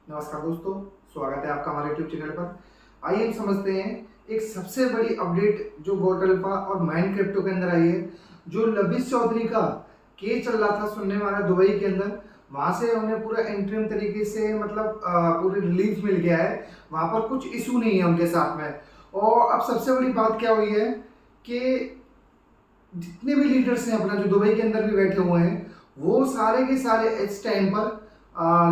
नमस्कार दोस्तों, स्वागत है आपका हमारे यूट्यूब चैनल पर। आइए हम समझते हैं एक सबसे बड़ी अपडेट जो गोल्ड अल्फा और माइन क्रिप्टो के अंदर आई है। जो लविश चौधरी का केस चल रहा था सुनने में आ रहा दुबई के अंदर, वहां से उन्हें पूरा इंटरिम तरीके से मतलब पूरी रिलीफ मिल गया है। वहां पर कुछ इशू नहीं है उनके साथ में। और अब सबसे बड़ी बात क्या हुई है कि जितने भी लीडर्स हैं अपना जो दुबई के अंदर भी बैठे हुए हैं, वो सारे के सारे इस टाइम पर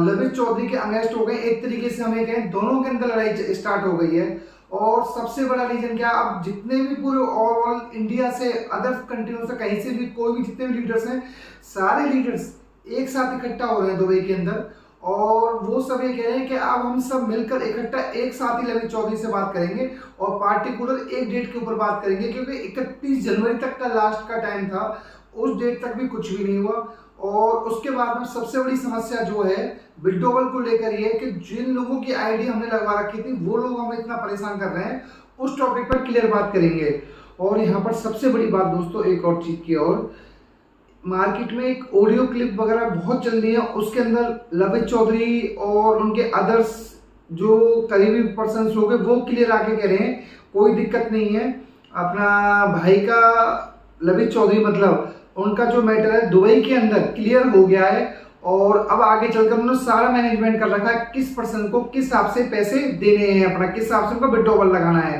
लविश चौधरी के अगेंस्ट हो गए। एक तरीके से हमें कहें दोनों के अंदर लड़ाई स्टार्ट हो गई है। और सबसे बड़ा रीजन क्या, अब जितने भी पूरे ओवरऑल इंडिया से अदर कंट्रियों से कहीं से भी कोई भी जितने भी लीडर्स हैं, सारे लीडर्स एक साथ इकट्ठा हो रहे हैं दुबई के अंदर। और वो सब ये कह रहे हैं कि अब हम सब मिलकर इकट्ठा एक साथ ही लविश चौधरी से बात करेंगे और पार्टिकुलर एक डेट के ऊपर बात करेंगे, क्योंकि 31 जनवरी तक का लास्ट का टाइम था। उस डेट तक भी कुछ भी नहीं हुआ। और उसके बाद में सबसे बड़ी समस्या जो है विड्रॉवल को लेकर ये है कि जिन लोगों की आईडी हमने लगवा रखी थी वो लोग हमें इतना परेशान कर रहे हैं, उस टॉपिक पर क्लियर बात करेंगे। और यहाँ पर सबसे बड़ी बात दोस्तों, एक और चीज की और, मार्केट में एक ऑडियो क्लिप वगैरह बहुत चल रही है, उसके अंदर लविश चौधरी और उनके अदर्स जो करीबी पर्सन हो गए वो क्लियर आके कह रहे हैं कोई दिक्कत नहीं है। अपना भाई का लविश चौधरी मतलब उनका जो मैटर है दुबई के अंदर क्लियर हो गया है। और अब आगे चलकर उन्होंने सारा मैनेजमेंट कर रखा है, किस पर्सन को किस हिसाब से पैसे देने हैं, अपना किस हिसाब से उनको विड्रॉवल लगाना है।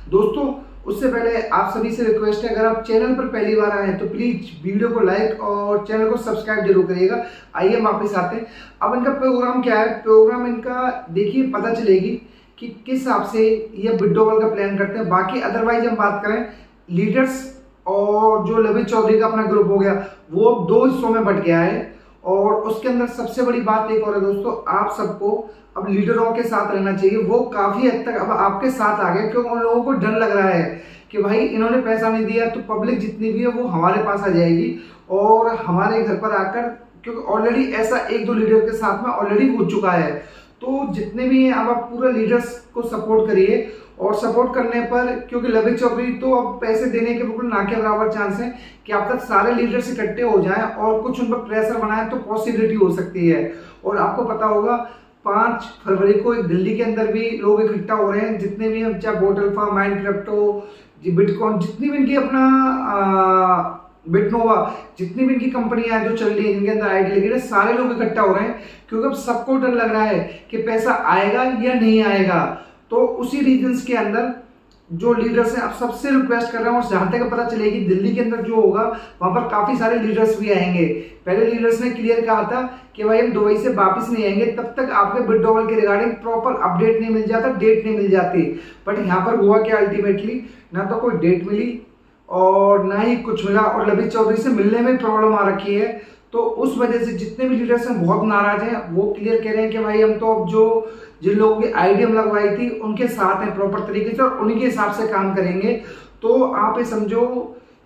दोस्तों उससे पहले आप सभी से रिक्वेस्ट है, अगर आप चैनल पर पहली बार आए हैं तो प्लीज वीडियो को लाइक और चैनल को सब्सक्राइब जरूर करिएगा। आइए हम वापस आते हैं। अब इनका प्रोग्राम क्या है, प्रोग्राम इनका देखिए पता चलेगी कि किस हिसाब से ये विड्रॉवल का प्लान करते हैं। बाकी अदरवाइज हम बात करें लीडर्स और जो लविश चौधरी का अपना ग्रुप हो गया वो दो हिस्सों में बट गया है। और उसके अंदर सबसे बड़ी बात एक और है दोस्तों, आप सबको अब लीडरों के साथ रहना चाहिए। वो काफी हद तक अब आपके साथ आ गए, क्योंकि उन लोगों को डर लग रहा है कि भाई इन्होंने पैसा नहीं दिया तो पब्लिक जितनी भी है वो हमारे पास आ जाएगी और हमारे घर पर आकर, क्योंकि ऑलरेडी ऐसा एक दो लीडर के साथ में ऑलरेडी हो चुका है। तो जितने भी हैं अब आप पूरा लीडर्स को सपोर्ट करिए। और सपोर्ट करने पर, क्योंकि लविश चौधरी तो अब पैसे देने के बिल्कुल ना के बराबर चांस है कि अब तक सारे लीडर्स इकट्ठे हो जाएं और कुछ उन पर प्रेशर बनाए तो पॉसिबिलिटी हो सकती है। और आपको पता होगा 5 फरवरी को एक दिल्ली के अंदर भी लोग इकट्ठा हो रहे हैं, जितने भी हम चाहे gold alpha, mine crypto, bitcoin, जितनी भी इनकी अपना बिटनोवा, जितनी भी इनकी कंपनियां जो चल रही है जिनके अंदर आईडी लगी है, सारे लोग इकट्ठा हो रहे हैं, क्योंकि अब सबको डर लग रहा है कि पैसा आएगा या नहीं आएगा। तो उसी रीजन्स के अंदर जो लीडर्स हैं अब सबसे रिक्वेस्ट कर रहे हैं, और जहां तक पता चलेगी दिल्ली के अंदर जो होगा वहां पर काफी सारे लीडर्स भी आएंगे। पहले लीडर्स ने क्लियर कहा था कि भाई हम दुबई से वापस नहीं आएंगे तब तक आपके विड्रॉवल के रिगार्डिंग प्रॉपर अपडेट नहीं मिल जाता, डेट नहीं मिल जाती। बट यहाँ पर हुआ क्या, अल्टीमेटली ना तो कोई डेट मिली और ना ही कुछ मिला, और लविश चौधरी से मिलने में प्रॉब्लम आ रखी है। तो उस वजह से जितने भी लीडर्स हैं बहुत नाराज हैं। वो क्लियर कह रहे हैं कि भाई हम तो अब जो जिन लोगों की आईडी हम लगवाई थी उनके साथ हैं प्रॉपर तरीके से और उन्हीं हिसाब से काम करेंगे। तो आप ये समझो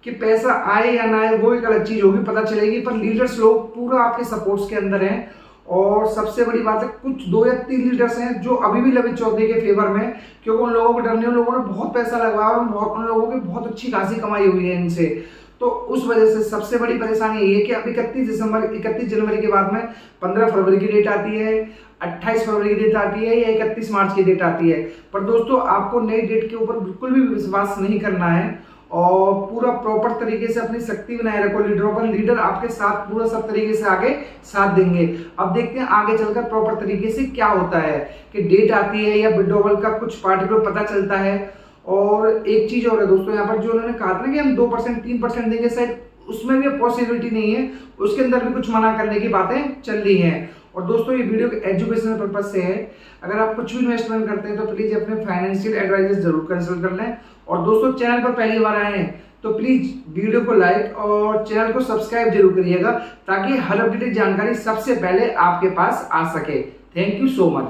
कि पैसा आए या ना आए वो एक अलग चीज होगी, पता चलेगी, पर लीडर्स लोग पूरा आपके सपोर्ट्स के अंदर हैं। और सबसे बड़ी बात है, कुछ 2 या 3 लीडर्स हैं जो अभी भी लविश चौधरी के फेवर में, क्योंकि उन लोगों को डर नहीं, उन लोगों ने बहुत पैसा लगवाया और उन लोगों की बहुत अच्छी खासी कमाई हुई है इनसे। तो उस वजह से सबसे बड़ी परेशानी ये है कि अब 31 जनवरी के बाद में 15 फरवरी की डेट आती है, 28 फरवरी की डेट आती है या 31 मार्च की डेट आती है। पर दोस्तों आपको नई डेट के ऊपर बिल्कुल भी विश्वास नहीं करना है और पूरा प्रॉपर तरीके से अपनी शक्ति बनाए रखो लीडरों पर। लीडर आपके साथ पूरा सब तरीके से आगे साथ देंगे। अब देखते हैं आगे चलकर प्रॉपर तरीके से क्या होता है कि डेट आती है या विड्रॉवल का कुछ पार्टिकुलर पता चलता है। और एक चीज और है दोस्तों, यहाँ पर जो उन्होंने कहा था ना कि हम 2% 3% देंगे, शायद उसमें भी पॉसिबिलिटी नहीं है, उसके अंदर भी कुछ मना करने की बातें चल रही हैं। और दोस्तों ये वीडियो एजुकेशनल पर्पज से है, अगर आप कुछ भी इन्वेस्टमेंट करते हैं तो प्लीज अपने फाइनेंशियल एडवाइजर जरूर कंसल्ट कर लें। और दोस्तों चैनल पर पहली बार आए हैं तो प्लीज वीडियो को लाइक और चैनल को सब्सक्राइब जरूर करिएगा, ताकि हर अपडेटेड जानकारी सबसे पहले आपके पास आ सके। Thank you so much.